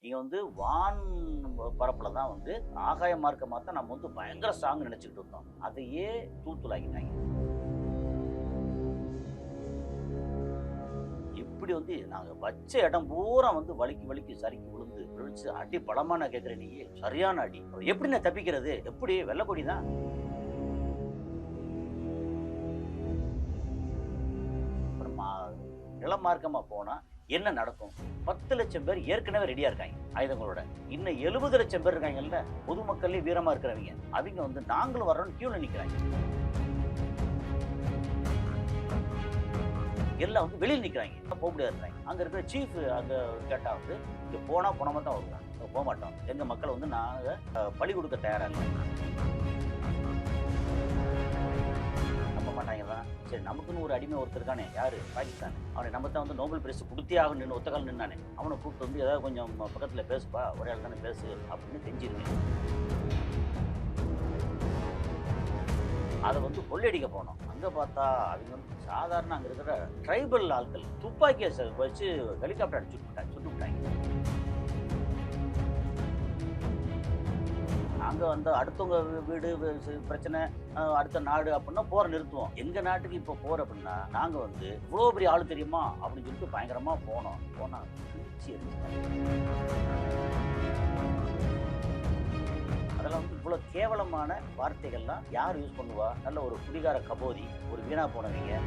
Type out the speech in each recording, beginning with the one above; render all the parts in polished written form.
நீங்க வந்து வான் பரப்புல தான் வந்து ஆகாய மார்க்கமா தான் நம்ம வந்து பயங்கர ஸ்ட்ராங் நினைச்சுக்கிட்டு இருந்தோம். அதையே தூளாக்கிட்டாங்க. இப்படி வந்து நாங்க வச்ச இடம் பூரா வந்து வலிக்கு வலிக்கு சறுக்கி விழுந்து அடி பலமா நான் கேட்கிறேன். நீ சரியான அடி. எப்படி நான் தப்பிக்கிறது? எப்படி வெள்ளக்கொடி தான். அப்புறமா நிலமார்க்கமா போனா என்ன நடக்கும்? 10 லட்சம் பேர் ஏற்கனவே ரெடியா இருக்காங்க ஆயுதங்களோட. இன்னும் 70 லட்சம் பேர் இருக்காங்கல்ல, பொதுமக்கள்லயே வீரமா இருக்கிறவங்க. அவங்க வந்து நாங்களும் வர்றோம்னு கியூல நிக்கிறாங்க. எல்லாம் வந்து வெளியில் நிக்கிறாங்க, போக முடியாது. அங்க இருக்கிற சீஃப் அங்க கேட்டா வந்து இங்க போனா போனமா தான் வருவாங்க, போக மாட்டோம். எங்க மக்களை வந்து நாங்க பலி கொடுக்க தயாரா இல்லை. நம்ப மாட்டாங்க தான். சரி, நமக்குன்னு ஒரு அடிமை ஒருத்தர் இருக்கானே, யாரு? பாகிஸ்தான். அவனை நம்ம தான் வந்து நோபல் பரிசு கொடுத்தே ஆகும் நின்று ஒத்தக்கால் நின்னானே, அவனை கூப்பிட்டு வந்து ஏதாவது கொஞ்சம் பக்கத்துல பேசுப்பா, ஒரே ஆள் தானே பேசு அப்படின்னு கெஞ்சிருக்கேன். அதை வந்து கொள்ளையடிக்க போனோம். அங்க பார்த்தா அவங்க வந்து சாதாரண அங்க இருக்கிற ட்ரைபல் ஆட்கள் துப்பாக்கியை வச்சு ஹெலிகாப்டர் அடிச்சு சுட்டு விட்டாங்க. நாங்க வந்து அடுத்தவங்க வீடு பிரச்சனை, அடுத்த நாடு அப்படின்னா போற நிறுத்துவோம். எங்க நாட்டுக்கு இப்ப போற அப்படின்னா நாங்க வந்து இவ்வளவு பெரிய ஆளு தெரியுமா அப்படின்னு சொல்லிட்டு பயங்கரமா போனா கிழிச்சி அதெல்லாம் வந்து இவ்வளவு கேவலமான வார்த்தைகள்லாம் யார் யூஸ் பண்ணுவா? நல்ல ஒரு குடிகார கபோதி, ஒரு வீணா போனவங்க.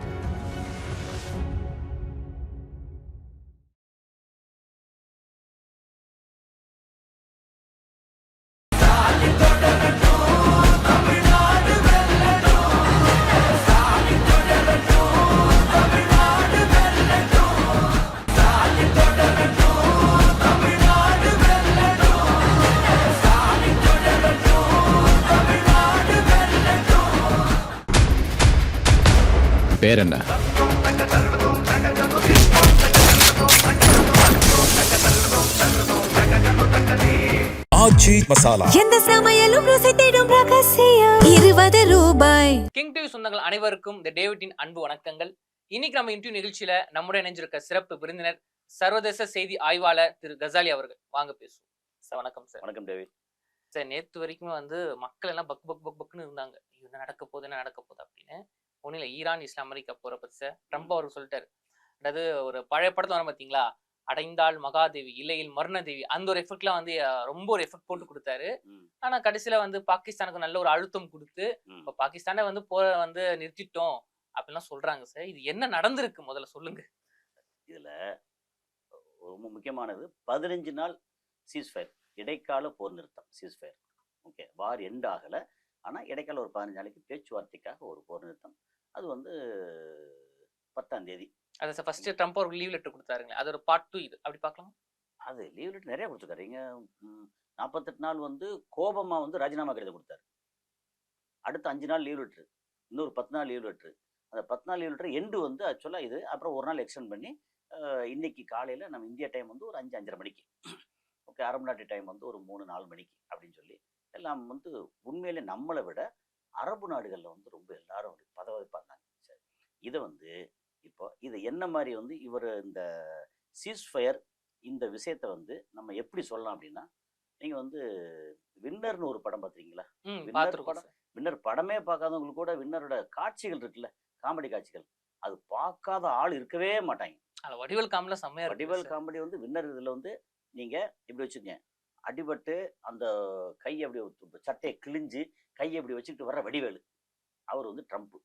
பேர் என்ன? ஆச்சி மசாலா. எந்த சமையலும் ருசி தேடும் ரகசியம் 20 ரூபாய். கிங் டிவி சொந்தங்கள் அனைவருக்கும் இந்த டேவிட்டின் அன்பு வணக்கங்கள். இன்னைக்கு நம்ம இன்டர்வியூ நிகழ்ச்சியில நம்முடைய இணைஞ்சிருக்க சிறப்பு விருந்தினர் சர்வதேச செய்தி ஆய்வாளர் திரு கசாலி அவர்கள். வாங்க பேசுவோம் சார். வணக்கம் சார். வணக்கம் டேவிட் சார். நேற்று வரைக்கும் வந்து மக்கள் எல்லாம் பக்குன்னு இருந்தாங்க, என்ன நடக்க போகுது அப்படின்னு. ஒன்னும் இல்லை, ஈரான் இஸ்லாம் அமெரிக்கா போற பத்தி சார் ட்ரம்ப் அவர் சொல்லிட்டாரு. அதாவது ஒரு பழைய படத்துல வர பாத்தீங்களா, அடைந்தாள் மகாதேவி இல்லையில் மருணதேவி, அந்த ஒரு எஃபெக்ட்லாம் வந்து ரொம்ப ஒரு எஃபெக்ட் போட்டு கொடுத்தாரு. ஆனா கடைசியில வந்து பாகிஸ்தானுக்கு நல்ல ஒரு அழுத்தம் கொடுத்து இப்ப பாகிஸ்தானை வந்து போற வந்து நிறுத்திட்டோம் அப்படிலாம் சொல்றாங்க சார். இது என்ன நடந்திருக்கு முதல்ல சொல்லுங்க. இதுல ரொம்ப முக்கியமானது 15 நாள் சீஸ்ஃபயர், இடைக்கால போர் நிறுத்தம். சீஸ்ஃபயர் ஓகே, வார் எண்ட் ஆகல. ஆனா இடைக்கால ஒரு 15 நாளைக்கு பேச்சுவார்த்தைக்காக ஒரு போர் நிறுத்தம். அது வந்து 10ஆம் தேதி. அது சார் ஃபர்ஸ்ட் ட்ரம்ப் ஒரு லீவ் லெட்டர் கொடுத்தாருங்களே, அது ஒரு பார்ட் 2. இது அப்படி பார்க்கலாம். அது லீவ் லெட்டர் நிறைய கொடுத்துருக்காரு. இங்க 48 நாள் வந்து கோபமா வந்து ராஜினாமா கடிதம் கொடுத்தாரு. அடுத்த 5 நாள் லீவ் லெட்டர், இன்னொரு 10 நாள் லீவ் லெட்டர். அந்த 10 நாள் லீவ் லெட்டர் எண்டு வந்து ஆக்சுவலா இது அப்புறம் ஒரு நாள் எக்ஸ்டெண்ட் பண்ணி இன்னைக்கு காலையில நம்ம இந்தியா டைம் வந்து ஒரு 5-5:30 மணிக்கு, ஓகே, அரபு நாட்டு டைம் வந்து ஒரு 3-4 மணிக்கு அப்படின்னு சொல்லி எல்லாம் வந்து உண்மையிலே நம்மளை விட அரபு நாடுகளில் வந்து ரொம்ப எல்லாரும் பதவிப்பா இருந்தாங்க. சரி, இதை வந்து இப்போ இது என்ன மாதிரி வந்து இவர் இந்த சீஸ்ஃபயர் இந்த விஷயத்தை வந்து நம்ம எப்படி சொல்லலாம் அப்படின்னா, நீங்க வந்து வின்னர்னு ஒரு படம் பார்த்துருக்கீங்களா? வின்னர் படமே பார்க்காதவங்களுக்கு கூட வின்னரோட காட்சிகள் இருக்குல்ல, காமெடி காட்சிகள், அது பார்க்காத ஆள் இருக்கவே மாட்டாங்க. வடிவேல் காமெடி செம்மையா, வடிவேல் காமெடி வந்து வின்னர் இதில் வந்து நீங்க இப்படி வச்சுக்கோங்க, அடிபட்டு அந்த கை அப்படி சட்டையை கிழிஞ்சு கையை அப்படி வச்சுக்கிட்டு வர்ற வடிவேலு, அவர் வந்து ட்ரம்ப்.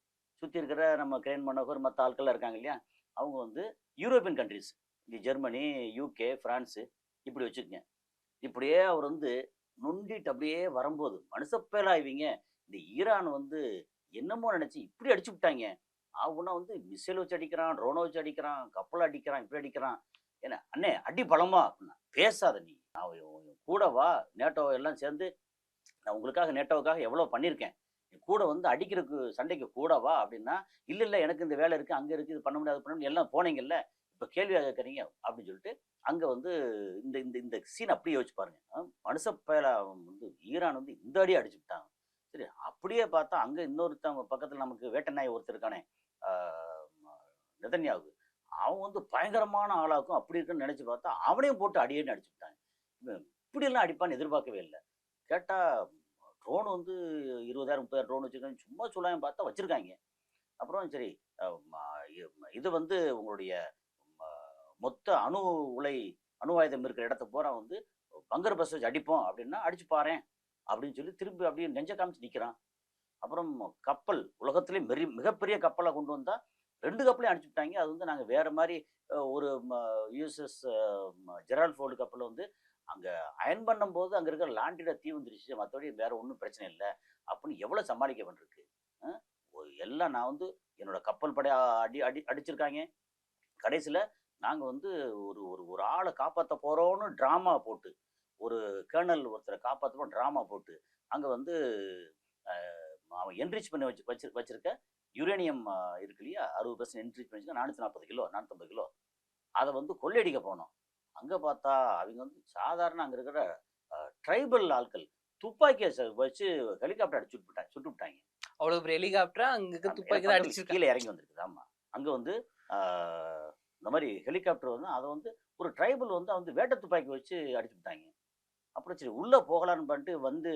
சுற்றி இருக்கிற நம்ம கிரேன் மனோகர் மற்ற ஆட்கள்லாம் இருக்காங்க இல்லையா, அவங்க வந்து யூரோப்பியன் கண்ட்ரிஸ், இந்த ஜெர்மனி, யூகே, ஃப்ரான்ஸு, இப்படி வச்சுக்கோங்க. இப்படியே அவர் வந்து நொண்டிட்டு அப்படியே வரும்போது மனுஷப்பேலாய்வீங்க. இந்த ஈரான் வந்து என்னமோ நினச்சி இப்படி அடிச்சு விட்டாங்க. அவனா வந்து மிசைல் வச்சு அடிக்கிறான், ட்ரோனை வச்சு அடிக்கிறான், கப்பலை அடிக்கிறான், இப்படி அடிக்கிறான். ஏன்னா அண்ணே அடி பலமா அப்படின்னா, பேசாத நீ, கூட வா, நேட்டோ எல்லாம் சேர்ந்து நான் உங்களுக்காக நேட்டோவுக்காக எவ்வளோ பண்ணியிருக்கேன், கூட வந்து அடிக்கிறதுக்கு சண்டைக்கு கூட வா அப்படின்னா, இல்லை எனக்கு இந்த வேலை இருக்குது, அங்கே இருக்குது, இது பண்ண முடியாது, பண்ண முடியாது, எல்லாம் போனீங்கல்ல, இப்போ கேள்வியாக கேட்குறீங்க அப்படின்னு சொல்லிட்டு அங்கே வந்து இந்த இந்த இந்த சீன் அப்படியே யோசிச்சு பாருங்க. மனுஷப்பயல வந்து ஈரான் வந்து இந்த அடியே அடிச்சு விட்டாங்க. சரி, அப்படியே பார்த்தா அங்கே இன்னொருத்தவங்க பக்கத்தில் நமக்கு வேட்டை நாய் ஒருத்தர் இருக்கானே, நெதன்யாகு, அவன் வந்து பயங்கரமான ஆளாக்கும் அப்படி இருக்குன்னு நினச்சி பார்த்தா அவனையும் போட்டு அடியேன்னு அடிச்சு விட்டாங்க. இப்படியெல்லாம் அடிப்பான்னு எதிர்பார்க்கவே இல்லை. கேட்டா ட்ரோன் வந்து 20,000 30,000 ட்ரோன் வச்சிருக்காங்க. சும்மா சொல்லாம பார்த்தா வச்சிருக்காங்க. அப்புறம் சரி அ ம இது வந்து உங்களுடைய ம மொத்த அணு ஆயுதம் இருக்கிற இடத்த பூரா வந்து பங்கர் பஸ்ட் வச்சு அடிப்போம் அப்படின்னா, அடிச்சு பாரேன் அப்படின்னு சொல்லி திரும்பி அப்படியே நெஞ்ச காமிச்சு நிக்கிறான். அப்புறம் கப்பல் உலகத்திலே மிகப்பெரிய கப்பலா கொண்டு வந்தா 2 கப்பலையும் அடிச்சுட்டாங்க. அது வந்து நாங்க வேற மாரி ஒரு யுஎஸ்எஸ் ஜெரால்ட் ஃபோர்டு கப்பல வந்து அங்க அயர்ன் பண்ணும்போது அங்க இருக்கிற லாண்டில தீ வந்துருச்சு. மத்தபடி வேற ஒண்ணும் பிரச்சனை இல்ல. அப்படின்னு எவ்வளவு சமாளிக்க வேண்டியிருக்கு. அ எல்லாம் நான் வந்து என்னோட கப்பல் படை அடி அடி அடிச்சிருக்காங்க. கடைசியில நாங்க வந்து ஒரு ஒரு ஒரு ஆள காப்பாத்த போறோம்னு டிராமா போட்டு, ஒரு கர்னல் ஒருத்தர காப்பாத்த போறோம் டிராமா போட்டு, அங்க வந்து அ அவன் என்ரிச் பண்ணி வச்சிருக்க யுரேனியம் இருக்கு இல்லையா? 60% என்ரிச் பண்ணி வச்சிருக்க 440 கிலோ, 450 கிலோ. அத வந்து கொள்ளையடிக்க போனோம். அங்க பார்த்தா அவிங்க வந்து சாதாரண அங்க இருக்கிற ட்ரைபல் ஆட்கள் துப்பாக்கிய வச்சு ஹெலிகாப்டர் அடிச்சு சுட்டுப்புட்டாங்க. அவ்வளவு பெரிய ஹெலிகாப்டரா அங்க இருக்க துப்பாக்கி தான் அடிச்சிருக்காங்க. கீழே இறங்கி வந்திருக்குது. ஆமா. அங்க வந்து ஆ, இந்த மாதிரி ஹெலிகாப்டர் வந்து அதை வந்து ஒரு ட்ரைபல் வந்து வந்து வேட்டை துப்பாக்கி வச்சு அடிச்சுட்டாங்க. அப்புறம் சரி உள்ள போகலான்னு பண்ணிட்டு வந்து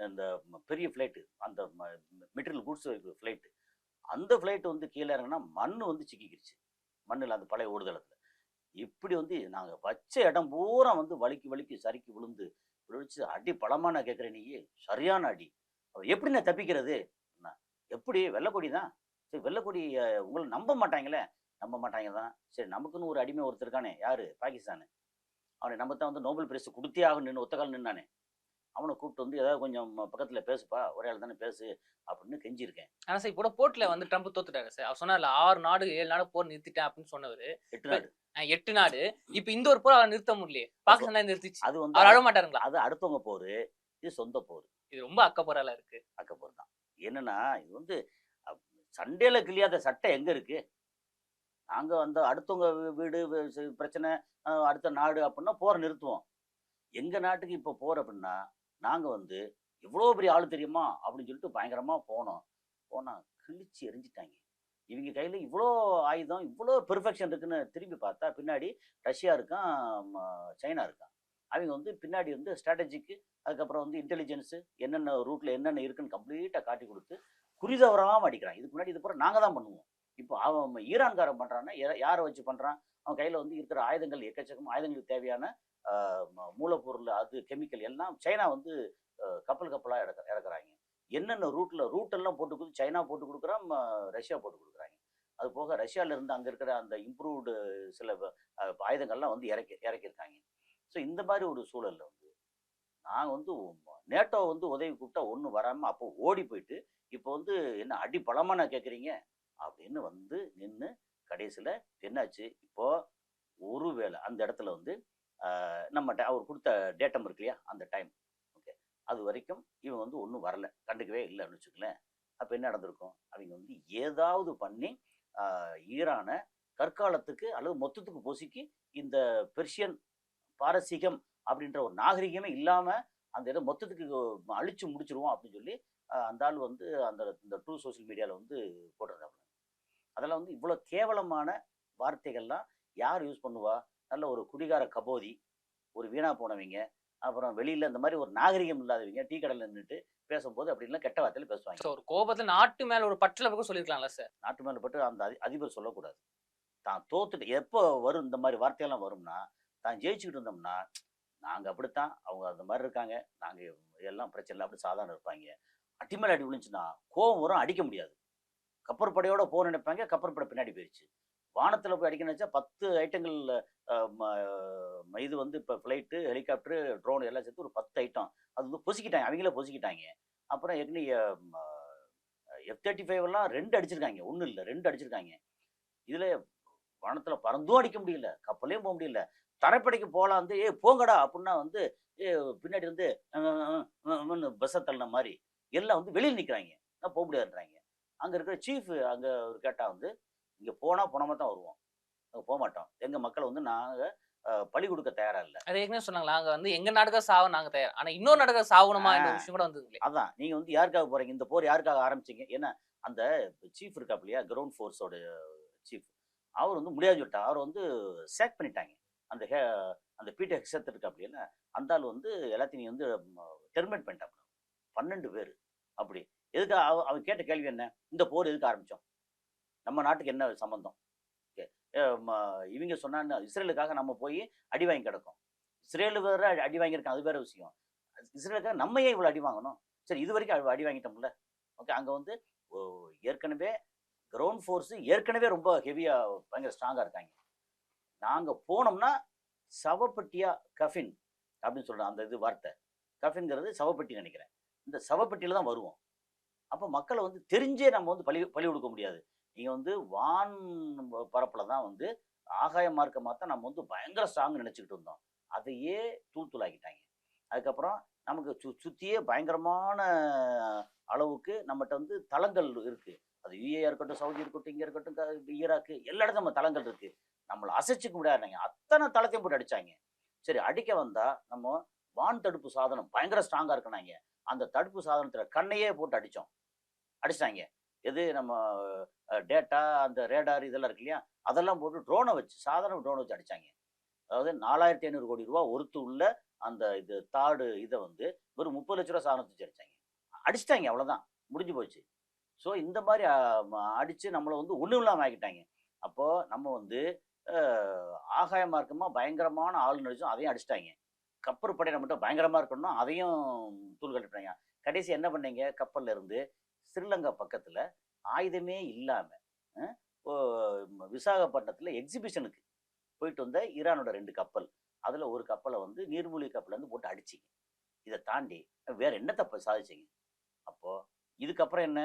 அந்த பெரிய ஃப்ளைட்டு அந்த மெட்டீரியல் கூட்ஸ் ஃப்ளைட்டு அந்த ஃப்ளைட் வந்து கீழே இறங்கினா மண்ணு வந்து சிக்கிக்கிருச்சு. மண்ணில் அந்த பழைய ஓடுதளத்தில் இப்படி வந்து நாங்கள் வச்ச இடம் பூரா வந்து வலிக்கி வலிக்கி சறுக்கி விழுந்து விழுச்சு அடி பலமா. நான் கேட்குறேன், நீ சரியான அடி. எப்படி நான் தப்பிக்கிறது? நான் எப்படி வெள்ளைக்கொடி தான். சரி வெள்ளைக்கொடி உங்களை நம்ப மாட்டாங்களே. நம்ப மாட்டாங்க தான். சரி நமக்குன்னு ஒரு அடிமை ஒருத்தர் இருக்கானே, யாரு? பாகிஸ்தானு. அவனை நம்ம தான் வந்து நோபல் பரிசு கொடுத்தே ஆகும் நின்று ஒத்த கால் நின்னானே. அவனை கூப்பிட்டு வந்து ஏதாவது கொஞ்சம் பக்கத்துல பேசுப்பா, ஒரே ஆள் தானே பேசு அப்படின்னு கெஞ்சிருக்கேன். ஆனா சார் இப்போ போர்ட்ல வந்து ட்ரம்ப் தோத்துட்டாரு சார். அவர் சொன்னார்ல 6 நாடு 7 நாடு போர் நிறுத்திட்டேன் அப்படின்னு சொன்னவரு. 8 நாடு 8 நாடு. இப்ப இந்த ஒரு போர் அவர் நிறுத்த முடியலையே. பாகிஸ்தான் தான் நிறுத்திச்சு. அது வந்து அவர் அழ மாட்டாருங்களா? அது அடுத்தவங்க போரு, இது சொந்த போர். இது ரொம்ப அக்கப்போரால இருக்கு. அக்கப்போர் தான். என்னன்னா இது வந்து சண்டையில கிளியாத சட்டை எங்க இருக்கு? நாங்க அந்த அடுத்தவங்க வீடு பிரச்சனை, அடுத்த நாடு அப்படின்னா போரை நிறுத்துவோம். எங்க நாட்டுக்கு இப்போ போர் அப்படின்னா நாங்க வந்து இவ்வளோ பெரிய ஆளு தெரியுமா அப்படின்னு சொல்லிட்டு பயங்கரமா போனோம். போனா கிழிச்சு எரிஞ்சிட்டாங்க. இவங்க கையில இவ்வளோ ஆயுதம், இவ்வளோ பெர்ஃபெக்ஷன் இருக்குன்னு திரும்பி பார்த்தா பின்னாடி ரஷ்யா இருக்கான், சைனா இருக்கான். அவங்க வந்து பின்னாடி வந்து ஸ்ட்ராட்டஜிக்கு, அதுக்கப்புறம் வந்து இன்டெலிஜென்ஸு என்னென்ன ரூட்ல என்னென்ன இருக்குன்னு கம்ப்ளீட்டாக காட்டி கொடுத்து குறிதவராமல் அடிக்கிறான். இதுக்கு முன்னாடி இது பூரா நாங்கள் தான் பண்ணுவோம். இப்போ அவன் ஈரான்காரன் பண்ணுறான்னா யாரை வச்சு பண்ணுறான்? அவன் கையில் வந்து இருக்கிற ஆயுதங்கள் எக்கச்சக்கம், ஆயுதங்களுக்கு தேவையான மூலப்பொருள், அது கெமிக்கல் எல்லாம் சைனா வந்து கப்பல் கப்பலாக இறக்குறாங்க. என்னென்ன ரூட்டெல்லாம் போட்டு கொடுத்து சைனா போட்டு கொடுக்குறான், ரஷ்யா போட்டு கொடுக்குறாங்க. அது போக ரஷ்யாவில் இருந்து அங்கே இருக்கிற அந்த இம்ப்ரூவ்டு சில ஆயுதங்கள்லாம் வந்து இறக்கியிருக்காங்க. ஸோ இந்த மாதிரி ஒரு சூழலில் வந்து நாங்கள் வந்து நேட்டோ வந்து உதவி கூப்பிட்டா ஒன்றும் வராமல் அப்போ ஓடி போயிட்டு இப்போ வந்து என்ன அடி பலமான கேட்குறீங்க அப்படின்னு வந்து நின்று கடைசியில் என்னாச்சு? இப்போ ஒருவேளை அந்த இடத்துல வந்து நம்ம அவர் கொடுத்த டேட்டம் இருக்கு இல்லையா, அந்த டைம் ஓகே, அது வரைக்கும் இவன் வந்து ஒன்றும் வரல, கண்டுக்கவே இல்லைன்னு வச்சுக்கலேன். அப்போ என்ன நடந்திருக்கும்? அவங்க வந்து ஏதாவது பண்ணி ஈரானை கற்காலத்துக்கு அல்லது மொத்தத்துக்கு பொசுக்கி இந்த பெர்ஷியன் பாரசீகம் அப்படின்ற ஒரு நாகரிகமே இல்லாமல் அந்த இடம் மொத்தத்துக்கு அழிச்சு முடிச்சிருவோம் அப்படின்னு சொல்லி அந்த ஆள் வந்து இந்த ட்ரூ சோசியல் மீடியாவில் வந்து போட்டிருந்தாங்க. அதெல்லாம் வந்து இவ்வளோ கேவலமான வார்த்தைகள்லாம் யார் யூஸ் பண்ணுவா? நல்ல ஒரு குடிகார கபோதி, ஒரு வீணா போனவங்க, அப்புறம் வெளியில் இந்த மாதிரி ஒரு நாகரிகம் இல்லாதவங்க டீ கடையில் நின்றுட்டு பேசும்போது அப்படின்லாம் கெட்ட வார்த்தையில் பேசுவாங்க. ஒரு கோபத்தில் நாட்டு மேலே ஒரு பற்றில் பக்கம் சொல்லியிருக்கலாம்ல சார்? நாட்டு மேலே பட்டு அந்த அதிபர் சொல்லக்கூடாது. தான் தோத்துட்டு எப்போ வரும் இந்த மாதிரி வார்த்தையெல்லாம் வரும்னா, தான் ஜெயிச்சுக்கிட்டு இருந்தோம்னா நாங்கள் அப்படித்தான், அவங்க அந்த மாதிரி இருக்காங்க, நாங்கள் எல்லாம் பிரச்சனை இல்லை, அப்படி சாதாரண இருப்பாங்க. அடி மேலே அடி விழுந்துச்சுன்னா கோவம் வரும், அடிக்க முடியாது. கப்பற்படையோட போக நினைப்பாங்க, கப்பற்படை பின்னாடி போயிடுச்சு. வானத்தில் போய் அடிக்க நினச்சா 10 ஐட்டங்கள், இது வந்து இப்போ ஃப்ளைட்டு, ஹெலிகாப்டரு, ட்ரோன் எல்லாம் சேர்த்து ஒரு 10 ஐட்டம் அது வந்து பொசிக்கிட்டாங்க, அவங்களே பொசிக்கிட்டாங்க. அப்புறம் ஏற்கனவே F-35 எல்லாம் 2 அடிச்சிருக்காங்க, 1 இல்லை 2 அடிச்சிருக்காங்க. இதில் வானத்தில் பறந்தும் அடிக்க முடியல, கப்பலையும் போக முடியல. தரைப்படைக்கு போகலாம் வந்து போங்கடா அப்படின்னா வந்து பின்னாடி வந்து பஸ்ஸை தள்ளின மாதிரி எல்லாம் வந்து வெளியில் நிற்கிறாங்க, நான் போக முடியாதுன்றாங்க. அங்கே இருக்கிற சீஃப் அங்கே கேட்டால் வந்து இங்கே போனால் போனாமல் தான் வருவோம், நாங்கள் போக மாட்டோம், எங்கள் மக்களை வந்து நாங்கள் பழி கொடுக்க தயாராக இல்லை. அது ஏற்கனவே சொன்னாங்க, நாங்கள் வந்து எங்கள் நாட்டுக்காக சாவ நாங்கள் தயார், ஆனால் இன்னொரு நாட்டுக்காக சாகணுமா என்ற விஷயம் கூட வந்ததுங்களே. அதான் நீங்கள் வந்து யாருக்காக போகிறீங்க? இந்த போர் யாருக்காக ஆரம்பிச்சிங்க? ஏன்னா அந்த சீஃப் இருக்காப்பு இல்லையா, கிரவுண்ட் ஃபோர்ஸோட சீஃப், அவர் வந்து முடியாது சொல்லிட்டார். அவர் வந்து சேக் பண்ணிட்டாங்க. அந்த பீட்டர் ஹெக்ஸத் இருக்கு அப்படின்னா அந்த ஆள் வந்து எல்லாத்தையும் நீ வந்து டெர்மினேட் பண்ணிட்டான். 12 பேர் அப்படி. எதுக்கு அவன் கேட்ட கேள்வி என்ன? இந்த போர் எதுக்கு ஆரம்பித்தோம்? நம்ம நாட்டுக்கு என்ன சம்மந்தம்? இவங்க சொன்னா இஸ்ரேலுக்காக நம்ம போய் அடி வாங்கி கிடக்கும். இஸ்ரேலு வேற அடி வாங்கியிருக்கான், அது வேற விஷயம். இஸ்ரேலுக்காக நம்ம ஏன் இவ்வளோ அடி வாங்கணும்? சரி, இது வரைக்கும் அடி வாங்கிட்டோம்ல. ஓகே, அங்கே வந்து ஏற்கனவே கிரவுண்ட் ஃபோர்ஸு ஏற்கனவே ரொம்ப ஹெவியாக பயங்கர ஸ்ட்ராங்காக இருக்காங்க. நாங்கள் போனோம்னா சவப்பட்டியா கஃபின் அப்படின்னு சொல்கிறோம். அந்த இது வார்த்தை கஃபின்ங்கிறது சவப்பட்டி நினைக்கிறேன். இந்த சவப்பட்டியில் தான் வருவோம். அப்போ மக்களை வந்து தெரிஞ்சே நம்ம வந்து பழி கொடுக்க முடியாது. நீங்கள் வந்து வான் பரப்பில் தான் வந்து ஆகாய மார்க்கமாக தான் நம்ம வந்து பயங்கர ஸ்ட்ராங் நினச்சிக்கிட்டு இருந்தோம். அதையே தூளாக்கிட்டாங்க. அதுக்கப்புறம் நமக்கு சுற்றியே பயங்கரமான அளவுக்கு நம்மகிட்ட வந்து தளங்கள் இருக்குது. அது யுஏ இருக்கட்டும், சவுதி இருக்கட்டும், இங்கே இருக்கட்டும், ஈராக்கு, எல்லா இடத்துல நம்ம தளங்கள் இருக்குது. நம்மளை அசைச்சிக்க முடியாதுங்க. அத்தனை தளத்தையும் போட்டு அடித்தாங்க. சரி, அடிக்க வந்தால் நம்ம வான் தடுப்பு சாதனம் பயங்கர ஸ்ட்ராங்காக இருக்குனாங்க. அந்த தடுப்பு சாதனத்தில் கண்ணையே போட்டு அடிச்சிட்டாங்க. எது நம்ம டேட்டா, அந்த ரேடார் இதெல்லாம் இருக்கு இல்லையா, அதெல்லாம் போட்டு ட்ரோனை வச்சு, சாதாரண ட்ரோனை வச்சு அடித்தாங்க. அதாவது 4500 கோடி ரூபா ஒருத்து உள்ள அந்த இது தாடு இதை வந்து ஒரு 30 லட்ச ரூபா சாதனத்தை வச்சு அடிச்சிட்டாங்க. அவ்வளோதான், முடிஞ்சு போச்சு. ஸோ இந்த மாதிரி அடித்து நம்மளை வந்து ஒன்றும் இல்லாமல் ஆக்கிட்டாங்க. அப்போது நம்ம வந்து ஆகாய மார்க்கமாக பயங்கரமான ஆள் நடிச்சோம், அதையும் அடிச்சிட்டாங்க. கப்பல் படை நம்மகிட்ட பயங்கரமாக இருக்கணும், அதையும் தூள் கட்டிட்டாங்க. கடைசி என்ன பண்ணீங்க? கப்பலில் இருந்து ஸ்ரீலங்கா பக்கத்தில் ஆயுதமே இல்லாமல் விசாகப்பட்டினத்தில் எக்ஸிபிஷனுக்கு போயிட்டு வந்த ஈரானோட 2 கப்பல், அதில் ஒரு கப்பலை வந்து நீர்மூழ்கி கப்பலேருந்து போட்டு அடிச்சிங்க. இதை தாண்டி வேறு என்ன தப்பு சாதிச்சிங்க? அப்போது இதுக்கப்புறம் என்ன?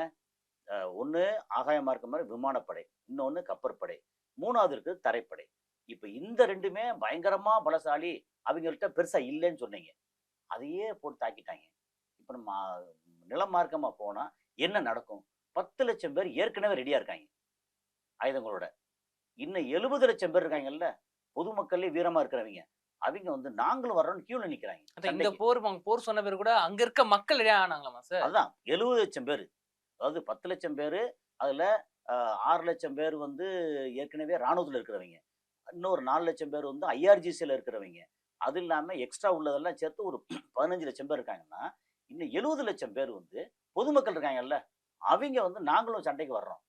ஒன்று ஆகாய மார்க்கம் மாதிரி விமானப்படை, இன்னொன்று கப்பற்படை, 3வது இருக்குது தரைப்படை. இப்போ இந்த 2மே பயங்கரமாக பலசாலி, அவங்கள்ட்ட பெருசாக இல்லைன்னு சொன்னீங்க, அதையே போட்டு தாக்கிட்டாங்க. இப்போ நம்ம நில மார்க்கமாக போனால் என்ன நடக்கும்? 10 லட்சம் பேர் ஏற்கனவே ரெடியாக இருக்காங்க ஆயுதங்களோட. இன்னும் 70 லட்சம் பேர் இருக்காங்கல்ல, பொதுமக்கள்லேயே வீரமாக இருக்கிறவங்க, அவங்க வந்து நாங்களும் வர்றோம்னு கியூவில் நிற்கிறாங்க. இந்த போர் சொன்ன பேர் கூட அங்கே இருக்க மக்கள் ரெடியாக ஆனாங்களாமா சார்? அதுதான் 70 லட்சம் பேர். அதாவது 10 லட்சம் பேர், அதில் 6 லட்சம் பேர் வந்து ஏற்கனவே இராணுவத்தில் இருக்கிறவங்க, இன்னொரு 4 லட்சம் பேர் வந்து ஐஆர்ஜிசியில் இருக்கிறவங்க, அது இல்லாமல் எக்ஸ்ட்ரா உள்ளதெல்லாம் சேர்த்து ஒரு 15 லட்சம் பேர் இருக்காங்கன்னா, இன்னும் 70 லட்சம் பேர் வந்து பொதுமக்கள் இருக்காங்கல்ல, அவங்க வந்து நாங்களும் சண்டைக்கு வர்றோம்,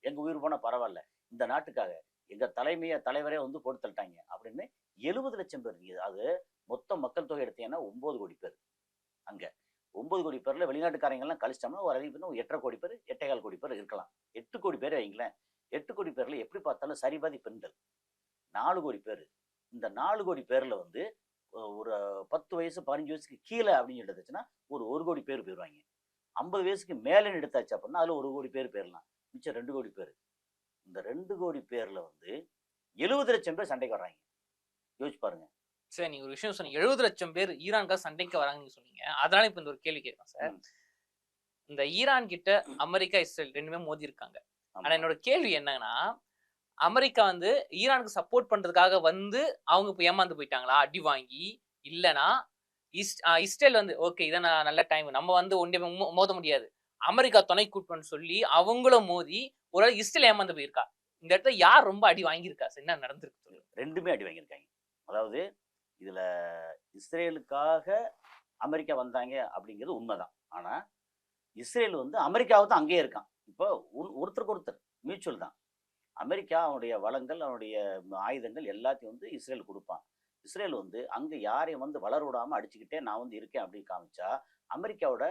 எங்கள் உயிர் போனால் பரவாயில்ல, இந்த நாட்டுக்காக எங்கள் தலைவரே வந்து போட்டு தள்ளிட்டாங்க அப்படின்னு 70 லட்சம் பேர். அது மொத்த மக்கள் தொகை எடுத்தீங்கன்னா 9 கோடி பேர். அங்கே 9 கோடி பேரில் வெளிநாட்டுக்காரங்கெல்லாம் கழிச்சிட்டோம்னா ஒரு அறிவிப்புனா 8.5 கோடி பேர், 8.25 கோடி பேர் இருக்கலாம். 8 கோடி பேர் வைங்களேன். 8 கோடி பேரில் எப்படி பார்த்தாலும் சரிபாதி பெண்கள். 4 கோடி பேர். இந்த 4 கோடி பேரில் வந்து ஒரு 10 வயசு 15 வயசுக்கு கீழே அப்படின்னு எடுத்துச்சுன்னா ஒரு 1 கோடி பேர் போயிடுவாங்க. 50 வயசுக்கு மேலேன்னு எடுத்தாச்சு அப்படின்னா அதில் 1 கோடி பேர் போயிடலாம். மிச்சம் 2 கோடி பேர். இந்த 2 கோடி பேரில் வந்து 70 லட்சம் பேர் சண்டைக்கு வர்றாங்க. யோசிச்சு பாருங்க. சார், நீங்க ஒரு விஷயம் சொன்னீங்க, 70 லட்சம் பேர் ஈரானுக்காக சண்டைக்கு வராங்கன்னு சொன்னீங்க. அதனால இப்போ இந்த ஒரு கேள்வி கேட்கலாம் சார். இந்த ஈரான் கிட்ட அமெரிக்கா, இஸ்ரேல் 2மே மோதி இருக்காங்க. ஆனா என்னோட கேள்வி என்னன்னா, அமெரிக்கா வந்து ஈரானுக்கு சப்போர்ட் பண்றதுக்காக வந்து அவங்க இப்போ ஏமாந்து போயிட்டாங்களா அடி வாங்கி? இல்லைனா இஸ்ரேல் வந்து ஓகே இதை நான் நல்ல டைம் நம்ம வந்து ஒன்றே மோத முடியாது, அமெரிக்கா துணை கூட்டணும்னு சொல்லி அவங்களும் மோதி ஒரு இஸ்ரேல் ஏமாந்து போயிருக்கா? இந்த இடத்துல யார் ரொம்ப அடி வாங்கியிருக்கா சார்? என்ன நடந்திருக்கு சொல்லுங்க. 2மே அடி வாங்கியிருக்காங்க. அதாவது இதில் இஸ்ரேலுக்காக அமெரிக்கா வந்தாங்க அப்படிங்கிறது உண்மைதான். ஆனால் இஸ்ரேல் வந்து அமெரிக்காவை தான் அங்கேயே இருக்கான். இப்போ ஒருத்தருக்கு ஒருத்தர் மியூச்சுவல் தான். அமெரிக்கா அவனுடைய வளங்கள், அவனுடைய ஆயுதங்கள் எல்லாத்தையும் வந்து இஸ்ரேல் கொடுப்பான். இஸ்ரேல் வந்து அங்கே யாரையும் வந்து வளர விடாமல் அடிச்சுக்கிட்டே நான் வந்து இருக்கேன் அப்படின்னு காமிச்சா அமெரிக்காவோட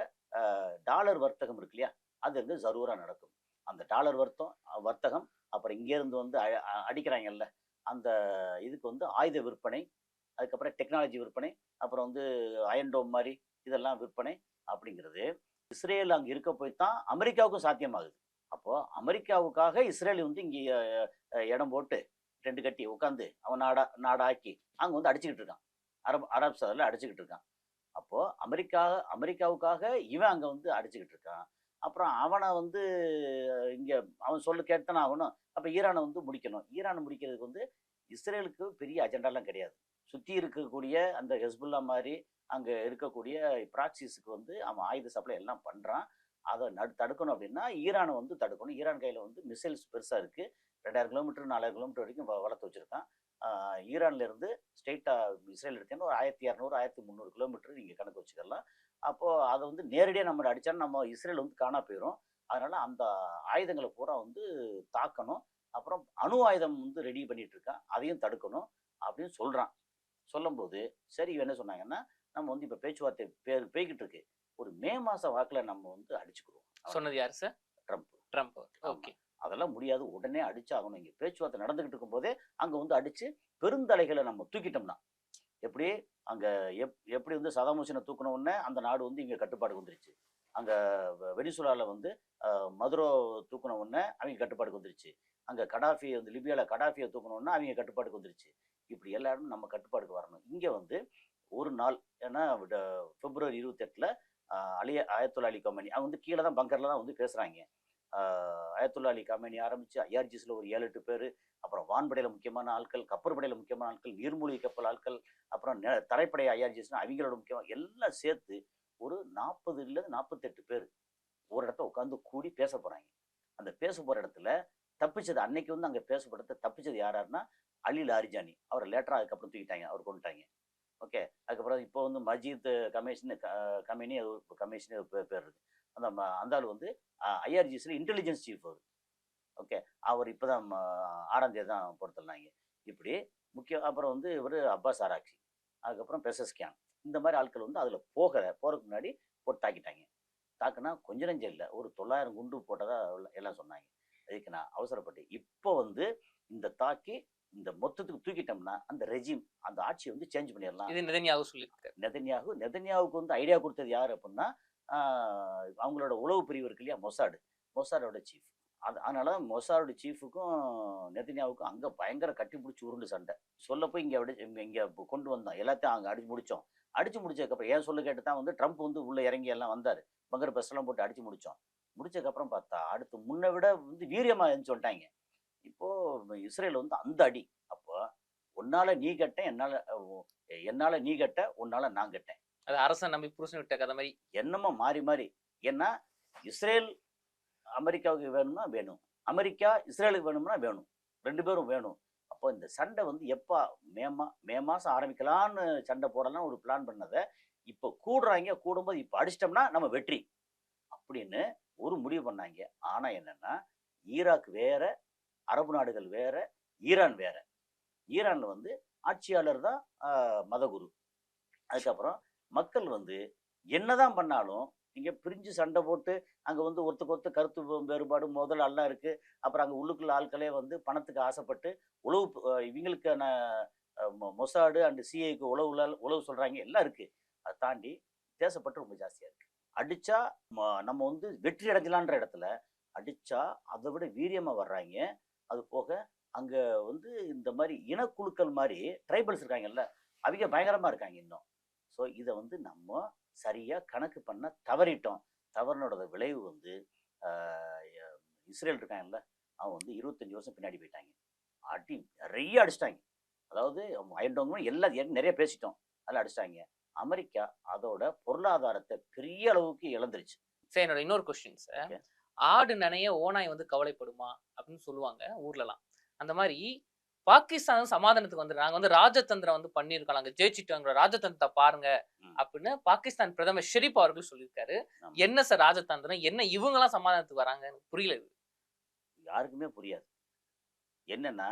டாலர் வர்த்தகம் இருக்கு இல்லையா, அது வந்து ஜரூராக நடக்கும். அந்த டாலர் வர்த்தகம் அப்புறம் இங்கேருந்து வந்து அடிக்கிறாங்கல்ல, அந்த இதுக்கு வந்து ஆயுத விற்பனை, அதுக்கப்புறம் டெக்னாலஜி விற்பனை, அப்புறம் வந்து அயன்டோம் மாதிரி இதெல்லாம் விற்பனை அப்படிங்கிறது இஸ்ரேல் அங்கே இருக்க போய் தான் அமெரிக்காவுக்கும் சாத்தியமாகுது. அப்போது அமெரிக்காவுக்காக இஸ்ரேல் வந்து இங்கே இடம் போட்டு டென்ட் கட்டி உட்காந்து அவன் நாடாக்கி அங்கே வந்து அடிச்சுக்கிட்டு இருக்கான். அரப் சாரில் அடிச்சுக்கிட்டு இருக்கான். அப்போது அமெரிக்காவுக்காக இவன் அங்கே வந்து அடிச்சுக்கிட்டு இருக்கான். அப்புறம் அவனை வந்து இங்கே அவன் சொல்ல கேட்டுத்தானே ஆகணும். அப்போ ஈரானை வந்து முடிக்கணும். ஈரானை முடிக்கிறதுக்கு வந்து இஸ்ரேலுக்கு பெரிய அஜெண்டாலாம் கிடையாது. சுற்றி இருக்கக்கூடிய அந்த ஹெஸ்புல்லா மாதிரி அங்கே இருக்கக்கூடிய ப்ராக்சிஸுக்கு வந்து அவன் ஆயுத சப்ளை எல்லாம் பண்ணுறான். அதை தடுக்கணும் அப்படின்னா ஈரானை வந்து தடுக்கணும். ஈரான் கையில் வந்து மிசைல்ஸ் பெருசாக இருக்குது. 2000 கிலோமீட்டர் 4000 கிலோமீட்டர் வரைக்கும் வளர்த்து வச்சுருக்கான். ஈரான்ல இருந்து ஸ்ட்ரெயிட்டாக இஸ்ரேல் எடுத்தீங்கன்னா ஒரு 1200 1300 கிலோமீட்டர் நீங்கள் கணக்கு வச்சுக்கலாம். அப்போது அதை வந்து நேரடியாக நம்ம அடித்தாலும் நம்ம இஸ்ரேல் வந்து காணா போயிடும். அதனால் அந்த ஆயுதங்களை பூரா வந்து தாக்கணும். அப்புறம் அணு ஆயுதம் வந்து ரெடி பண்ணிட்டு இருக்கான், அதையும் தடுக்கணும் அப்படின்னு சொல்கிறான். சொல்லும்போது சரி இவன் என்ன சொன்னாங்கன்னா, நம்ம வந்து இப்போ பேச்சுவார்த்தை போய்கிட்டு இருக்கு, ஒரு மே மாதம் வாக்கில் நம்ம வந்து அடிச்சுக்குருவோம். சொன்னது யார் சார்? ட்ரம்ப். ட்ரம்ப். ஆமா. ஓகே. அதெல்லாம் முடியாது, உடனே அடிச்சாகணும். இங்கே பேச்சுவார்த்தை நடந்துகிட்டு இருக்கும்போதே அங்கே வந்து அடிச்சு பெருந்தலைகளை நம்ம தூக்கிட்டோம்னா எப்படி அங்கே எப்படி வந்து சதாம் ஹுசேனை தூக்கின உடனே அந்த நாடு வந்து இங்கே கட்டுப்பாடுக்கு வந்துருச்சு. அங்கே வெனிசுலாவில் வந்து மதுரோ தூக்கின உடனே அவங்க கட்டுப்பாடுக்கு வந்துருச்சு. அங்கே கடாஃபி வந்து லிபியாவில் கடாஃபியை தூக்கின உடனே அவங்க கட்டுப்பாடுக்கு வந்துருச்சு. இப்படி எல்லாரும் நம்ம கட்டுப்பாடுக்கு வரணும். இங்கே வந்து ஒரு நாள் ஏன்னா பிப்ரவரி 28 ஆயத்துல்லா அலி கமேனி அவங்க வந்து கீழே தான் பங்கரில் தான் வந்து பேசுகிறாங்க. ஆயத்துல்லா அலி கமேனி ஆரம்பித்து ஐஆர்ஜிஸில் ஒரு 7-8 பேர், அப்புறம் வான்படையில் முக்கியமான ஆட்கள், கப்பற்படையில் முக்கியமான ஆட்கள், நீர்மூழ்கி கப்பல் ஆட்கள், அப்புறம் தரைப்படை ஐஆர்ஜிஸ்னா அவங்களோட முக்கியமாக எல்லாம் சேர்த்து ஒரு 40 48 பேர் ஒரு இடத்த உட்காந்து கூடி பேச போகிறாங்க. அந்த பேச போகிற இடத்துல தப்பிச்சது அன்னைக்கு வந்து அங்கே பேசப்படுறத தப்பிச்சது யாருன்னா அலி லாரிஜானி. அவரை லேட்டராக அதுக்கப்புறம் தூக்கிட்டாங்க, அவர் கொண்டுட்டாங்க. ஓகே. அதுக்கப்புறம் இப்போ வந்து மஜீத் கமேனி அது ஒரு கமிஷன் பேர் இருக்குது. அந்த ஆள் வந்து ஐஆர்ஜிஸில் இன்டெலிஜென்ஸ் சீஃப் அவர். ஓகே. அவர் இப்போ தான் 6ஆம் தேதி தான் பொறுத்தலாங்க. இப்படி அப்புறம் வந்து இவர் அப்பாஸ் ஆராக்சி, அதுக்கப்புறம் பெசஸ்கியான், இந்த மாதிரி ஆட்கள் வந்து அதில் போகிறதுக்கு முன்னாடி போட்டு தாக்கிட்டாங்க. தாக்குனா கொஞ்சம் நெஞ்சம் இல்லை, ஒரு 900 குண்டு போட்டதா எல்லாம் சொன்னாங்க. அதுக்கு நான் அவசரப்பட்டு இப்போ வந்து இந்த தாக்கி இந்த மொத்தத்துக்கு தூக்கிட்டோம்னா அந்த ரெஜிம் அந்த ஆட்சியை வந்து சேஞ்ச் பண்ணிடலாம். இது நெதன்யாகு சொல்லியிருக்காரு. நெதன்யாவுக்கு வந்து ஐடியா கொடுத்தது யார் அப்படின்னா அவங்களோட உளவு பிரிவு இருக்கு இல்லையா, மொசாடோட சீஃப். அதனால மொசாடோட சீஃபுக்கும் நெதன்யாவுக்கும் அங்கே பயங்கர கட்டி பிடிச்சி உருண்டு சண்டை. சொல்ல போய் இங்கே கொண்டு வந்தோம், எல்லாத்தையும் அங்கே அடிச்சு முடிச்சதுக்கப்புறம் ஏன் சொல்ல கேட்டு தான் வந்து ட்ரம்ப் வந்து உள்ளே இறங்கி எல்லாம் வந்தார். பங்கர் பஸ்லாம் போட்டு அடிச்சு முடிச்சதுக்கப்புறம் பார்த்தா அடுத்து முன்னை விட வந்து வீரியமாக இருந்துச்சு வந்துட்டாங்க. இப்போது இஸ்ரேல் வந்து அந்த அடி. அப்போ உன்னால் நீ கட்ட, என்னால் நீ கட்ட, உன்னால் நான் கட்டேன். அது அரசன் நம்பி புருஷன் விட்ட கதை மாதிரி என்னமோ மாறி. ஏன்னா இஸ்ரேல் அமெரிக்காவுக்கு வேணும்னா வேணும், அமெரிக்கா இஸ்ரேலுக்கு வேணும்னா வேணும், 2 பேரும் வேணும். அப்போ இந்த சண்டை வந்து எப்போ மே மாதம் ஆரம்பிக்கலான்னு சண்டை போடலாம் ஒரு பிளான் பண்ணதை இப்போ கூடும்போது இப்போ அடிச்சிட்டோம்னா நம்ம வெற்றி அப்படின்னு ஒரு முடிவு பண்ணாங்க. ஆனால் என்னென்னா ஈராக் வேற, அரபு நாடுகள் வேற, ஈரான் வேற. ஈரானில் வந்து ஆட்சியாளர் தான் மதகுரு. அதுக்கப்புறம் மக்கள் வந்து என்னதான் பண்ணாலும் இங்கே பிரிஞ்சு சண்டை போட்டு அங்கே வந்து ஒருத்தருக்கு கருத்து வேறுபாடு முதல்ல எல்லாம் இருக்குது. அப்புறம் அங்கே உள்ளுக்குள்ள ஆட்களே வந்து பணத்துக்கு ஆசைப்பட்டு உளவு இவங்களுக்கான மொசாடு அண்டு சிஐக்கு உளவு சொல்கிறாங்க, எல்லாம் இருக்குது. அதை தாண்டி தேசப்பட்டு ரொம்ப ஜாஸ்தியாக இருக்குது. அடித்தா நம்ம வந்து வெற்றி அடைஞ்சலான்ற இடத்துல அடித்தா அதை விட வீரியமாக வர்றாங்க. அது போக அங்கே வந்து இந்த மாதிரி இனக்குழுக்கள் மாதிரி ட்ரைபல்ஸ் இருக்காங்கல்ல, அவங்க பயங்கரமாக இருக்காங்க இன்னும். ஸோ இதை வந்து நம்ம சரியாக கணக்கு பண்ண தவறினோட விளைவு வந்து இஸ்ரேல் இருக்காங்கல்ல, அவன் வந்து 25 வருஷம் பின்னாடி போயிட்டாங்க. நிறைய அடிச்சிட்டாங்க. அதாவது அயன்டோங்க எல்லாம் நிறைய பேசிட்டோம், அதெல்லாம் அடிச்சிட்டாங்க. அமெரிக்கா அதோட பொருளாதாரத்தை பெரிய அளவுக்கு இழந்துருச்சு. சரி, என்னோட இன்னொரு கொஸ்டின் சார், ஆடு நனைய ஓனாய் வந்து கவலைப்படுமா அப்படின்னு சொல்லுவாங்க ஊர்லலாம். அந்த மாதிரி பாகிஸ்தான் சமாதானத்துக்கு வந்து நாங்க வந்து ராஜதந்திரம் வந்து பண்ணியிருக்கோம், நாங்க ஜெயிச்சுட்டோங்கிற ராஜதந்திரத்தை பாருங்க அப்படின்னு பாகிஸ்தான் பிரதமர் ஷெரீப் அவர்கள் சொல்லியிருக்காரு. என்ன சார் ராஜதந்திரம், என்ன இவங்கெல்லாம் சமாதானத்துக்கு வராங்க, எனக்கு புரியல. இது யாருக்குமே புரியாது. என்னன்னா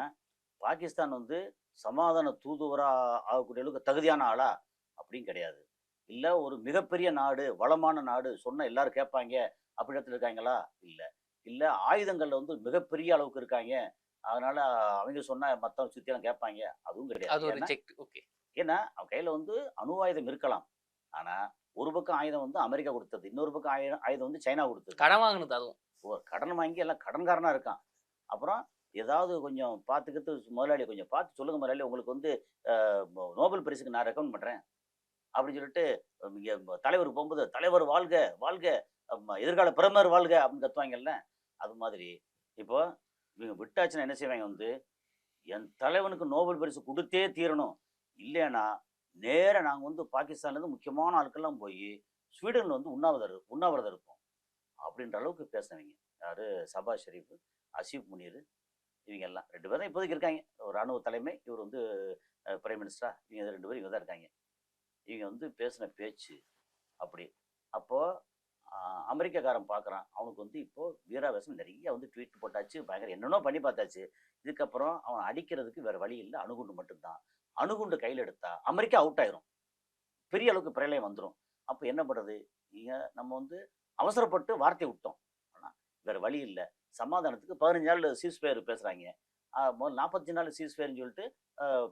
பாகிஸ்தான் வந்து சமாதான தூதுவரா ஆகக்கூடிய அளவுக்கு தகுதியான ஆளா அப்படின்னு கிடையாது. இல்லை ஒரு மிகப்பெரிய நாடு, வளமான நாடு, சொன்ன எல்லாரும் கேட்பாங்க அப்படி இடத்துல இருக்காங்களா? இல்லை ஆயுதங்கள்ல வந்து மிகப்பெரிய அளவுக்கு இருக்காங்க, அதனால அவங்க சொன்னா மற்றவங்க சுற்றியெல்லாம் கேட்பாங்க, அதுவும் கிடையாது. ஏன்னா அவன் கையில் வந்து அணு ஆயுதம் இருக்கலாம், ஆனால் ஒரு பக்கம் ஆயுதம் வந்து அமெரிக்கா கொடுத்தது, இன்னொரு பக்கம் ஆயுதம் வந்து சைனா கொடுத்தது. கடன் வாங்கினது, அதுவும் கடன் வாங்கி எல்லாம் கடன்காரனா இருக்கான். அப்புறம் ஏதாவது கொஞ்சம் பார்த்துக்கிட்டு முதலாளி கொஞ்சம் பார்த்து சொல்லுங்க முதலாளி, உங்களுக்கு வந்து நோபல் பரிசுக்கு நான் ரெக்கமெண்ட் பண்ணுறேன் அப்படின்னு சொல்லிட்டு இங்கே தலைவருக்கு போகும்போது தலைவர் வாழ்க வாழ்க, எதிர்கால பிரதமர் வாழ்க அப்படின்னு கத்துவாங்கல்ல, அது மாதிரி இப்போ இவங்க விட்டாச்சுன்னா என்ன செய்வாங்க, வந்து என் தலைவனுக்கு நோபல் பரிசு கொடுத்தே தீரணும், இல்லைன்னா நேராக நாங்கள் வந்து பாகிஸ்தான்லேருந்து முக்கியமான ஆட்கள்லாம் போய் ஸ்வீடனில் வந்து உண்ணாவிரதம் இருப்போம் அப்படின்ற அளவுக்கு பேசினவங்க. யார்? சபா ஷெரீஃப், அசீப் முனீர், இவங்க எல்லாம் 2 பேரும் இப்போதைக்கு இருக்காங்க. ஒரு ராணுவ தலைமை, இவர் வந்து பிரைம் மினிஸ்டரா, இவங்க 2 பேரும் இவங்க தான் இருக்காங்க. இவங்க வந்து பேசின பேச்சு அப்படி. அப்போ அமெரிக்காக்காரன் பார்க்குறான், அவனுக்கு வந்து இப்போ வீராவேசம் நிறைய வந்து ட்வீட் போட்டாச்சு, பயங்கர என்னென்னோ பண்ணி பார்த்தாச்சு. இதுக்கப்புறம் அவன் அடிக்கிறதுக்கு வேற வழி இல்லை, அணுகுண்டு மட்டும்தான். அணுகுண்டு கையில் எடுத்தா அமெரிக்கா அவுட் ஆயிரும், பெரிய அளவுக்கு பிரளயம் வந்துடும். அப்போ என்ன பண்ணுறது? நம்ம வந்து அவசரப்பட்டு வார்த்தை விட்டோம், ஆனால் வேற வழி இல்லை. சமாதானத்துக்கு 15 நாள் சீஸ்ஃபயர் பேசுகிறாங்க. முதல்ல 45 நாள் சீஸ்ஃபயர்னு சொல்லிட்டு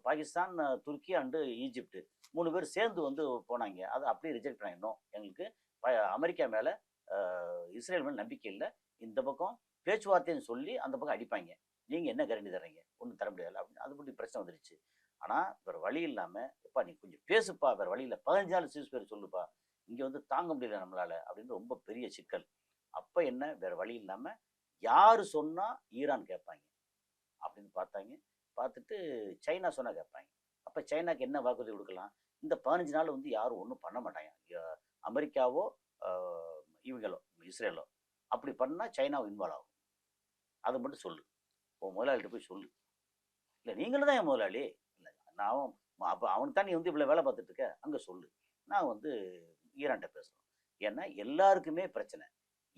பாகிஸ்தான், துருக்கி அண்டு ஈஜிப்டு 3 பேர் சேர்ந்து வந்து போனாங்க. அதை அப்படியே ரிஜெக்ட் பண்ணாங்க. இன்னும் எங்களுக்கு அமெரிக்கா மேலே இஸ்ரேல் மேலே நம்பிக்கை இல்லை, இந்த பக்கம் பேச்சுவார்த்தைன்னு சொல்லி அந்த பக்கம் அடிப்பாங்க, நீங்கள் என்ன கேரண்டி தர்றீங்க? ஒன்றும் தர முடியாது அப்படின்னு அது பற்றி பிரச்சனை வந்துருச்சு. ஆனால் வேறு வழி இல்லாமல், எப்பா நீ கொஞ்சம் பேசுப்பா, வேறு வழி இல்லை, 15 நாள் சீஸ்ஃபயர் சொல்லுப்பா, இங்கே வந்து தாங்க முடியல நம்மளால் அப்படின்னு ரொம்ப பெரிய சிக்கல். அப்போ என்ன, வேறு வழி இல்லாமல் யார் சொன்னால் ஈரான் கேட்பாங்க அப்படின்னு பார்த்தாங்க. பார்த்துட்டு சைனா சொன்னால் கேட்பாங்க. அப்போ சைனாக்கு என்ன வாக்குறுதி கொடுக்கலாம்? இந்த 15 நாள் வந்து யாரும் ஒன்றும் பண்ண மாட்டாங்க, அமெரிக்காவோ இவங்களோ இஸ்ரேலோ. அப்படி பண்ணால் சைனாவும் இன்வால்வ் ஆகும். அதை மட்டும் சொல்லு, உன் முதலாளிகிட்ட போய் சொல்லு. இல்லை நீங்களும் தான் என் முதலாளி, இல்லை நான் அப்போ அவனுக்கு தான் நீ வந்து இவ்வளோ வேலை பார்த்துட்டு இருக்க, அங்கே சொல்லு, நான் வந்து ஈரான்கிட்ட பேசணும். ஏன்னா எல்லாருக்குமே பிரச்சனை,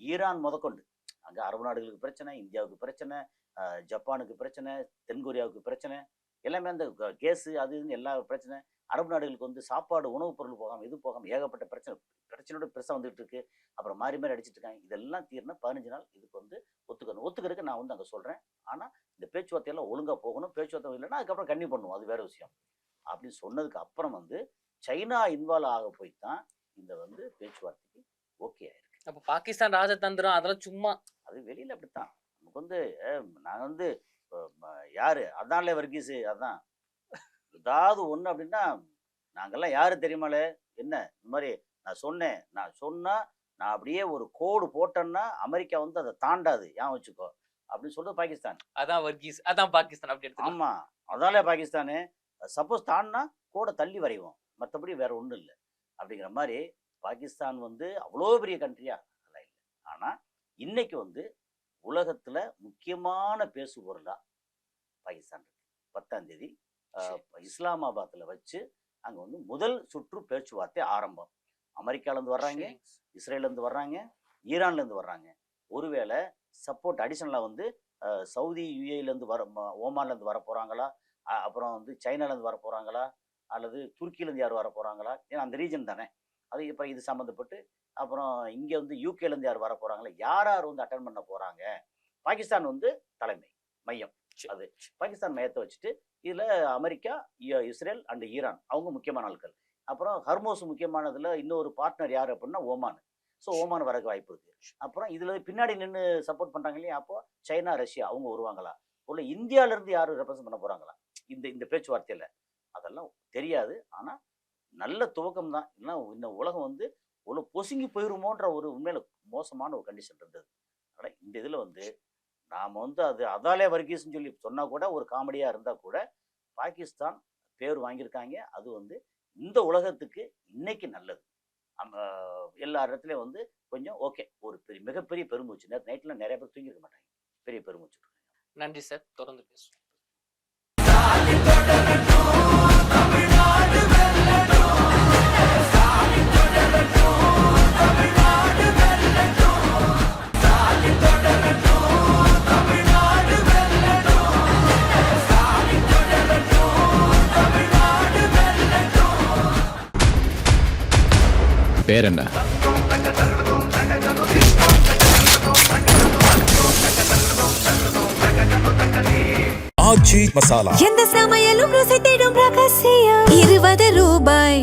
ஈரான் முதற்கொண்டு. அங்கே அரபு நாடுகளுக்கு பிரச்சனை, இந்தியாவுக்கு பிரச்சனை, ஜப்பானுக்கு பிரச்சனை, தென்கொரியாவுக்கு பிரச்சனை, எல்லாமே அந்த கேஸு அது இதுன்னு எல்லா பிரச்சனை. அரபு நாடுகளுக்கு வந்து சாப்பாடு, உணவுப் பொருள் போகாமல் இது போகாமல் ஏகப்பட்ட பிரச்சனையோட பெருசாக வந்துட்டு இருக்கு. அப்புறம் மாறி மாறி அடிச்சுட்டு இருக்காங்க. இதெல்லாம் தீர்னா 15 நாள் இதுக்கு வந்து ஒத்துக்கிறதுக்கு நான் வந்து அங்கே சொல்கிறேன். ஆனால் இந்த பேச்சுவார்த்தையெல்லாம் ஒழுங்காக போகணும், பேச்சுவார்த்தை இல்லைன்னா அதுக்கப்புறம் கன்னியூ பண்ணுவோம், அது வேற விஷயம் அப்படின்னு சொன்னதுக்கு அப்புறம் வந்து சைனா இன்வால்வ் ஆக போய் தான் இந்த வந்து பேச்சுவார்த்தைக்கு ஓகே ஆயிருக்கு. அப்போ பாகிஸ்தான் ராஜதந்திரம் அதெல்லாம் சும்மா, அது வெளியில் அப்படித்தான். நமக்கு வந்து நாங்கள் வந்து யாரு அதான்ல வர்கீஸு, அதான் ஏதாவது ஒன்று அப்படின்னா நாங்கள்லாம் யாரு தெரியுமாலே, என்ன இந்த மாதிரி நான் சொன்னால் நான் அப்படியே ஒரு கோடு போட்டேன்னா அமெரிக்கா வந்து அதை தாண்டாது, ஏன் வச்சுக்கோ அப்படின்னு சொல்றது பாகிஸ்தான். அதான் வர்கீஸ், அதான் பாகிஸ்தான் அப்படி எடுத்து. ஆமாம், அதாலே பாகிஸ்தானு. சப்போஸ் தான்னா கோடை தள்ளி வரைவோம், மற்றபடி வேற ஒன்றும் இல்லை அப்படிங்கிற மாதிரி. பாகிஸ்தான் வந்து அவ்வளோ பெரிய கண்ட்ரியா அதெல்லாம் இல்லை. ஆனால் இன்னைக்கு வந்து உலகத்தில் முக்கியமான பேசு பொருளாக பாகிஸ்தான் இருக்கு. 10ஆம் தேதி இஸ்லாமாபாத்தில் வச்சு அங்கே வந்து முதல் சுற்று பேச்சுவார்த்தை ஆரம்பம். அமெரிக்காலேருந்து வர்றாங்க, இஸ்ரேலேருந்து வர்றாங்க, ஈரான்லேருந்து வர்றாங்க. ஒருவேளை சப்போர்ட் அடிஷனலாக வந்து சவுதி, யுஏலேருந்து ஓமான்லேருந்து வர போகிறாங்களா, அப்புறம் வந்து சைனாலேருந்து வர போகிறாங்களா, அல்லது துருக்கியிலேருந்து யார் வர போகிறாங்களா, ஏன்னா அந்த ரீஜன் தானே அது. இப்போ இது சம்மந்தப்பட்டு அப்புறம் இங்கே வந்து யூகேலேருந்து யார் வர போகிறாங்களா, யார் யார் வந்து அட்டன் பண்ண போகிறாங்க. பாகிஸ்தான் வந்து தலைமை மையம், அது பாகிஸ்தான் மையத்தை வச்சுட்டு இதில் அமெரிக்கா, இஸ்ரேல் அண்ட் ஈரான் அவங்க முக்கியமான ஆட்கள். அப்புறம் ஹர்மோஸ் முக்கியமானதில் இன்னொரு பார்ட்னர் யார் அப்படின்னா ஓமான். ஸோ ஓமான் வரக்கு வாய்ப்பு இருக்குது. அப்புறம் இதில் பின்னாடி நின்று சப்போர்ட் பண்ணுறாங்க இல்லையா, அப்போ சைனா, ரஷ்யா அவங்க வருவாங்களா, இல்லை இந்தியாவிலேருந்து யாரும் ரெப்ரசன்ட் பண்ண போகிறாங்களா இந்த பேச்சுவார்த்தையில், அதெல்லாம் தெரியாது. ஆனால் நல்ல துவக்கம் தான். இல்லைன்னா இந்த உலகம் வந்து இவ்வளோ பொசுங்கி போயிருமோன்ற ஒரு உண்மையில மோசமான ஒரு கண்டிஷன் இருந்தது. அதனால் இந்த இதில் வந்து நாம் வந்து அது அதாலே வர்கீஸ்ன்னு சொல்லி சொன்னால் கூட ஒரு காமெடியாக இருந்தால் கூட பாகிஸ்தான் பேர் வாங்கியிருக்காங்க. அது வந்து இந்த உலகத்துக்கு இன்னைக்கு நல்லது. எல்லா இடத்துலையும் வந்து கொஞ்சம் ஓகே, ஒரு மிகப்பெரிய பெருமூச்சு. நைட்டில் நிறைய பேர் தூங்கிருக்க மாட்டாங்க, பெரிய பெருமூச்சு. நன்றி சார், தொடர்ந்து பேசுவோம். பேர் என்ன? ஆச்சி மசாலா. எந்த சமையலும் ருசி தேடும் ரகசியம். 20 ரூபாய்.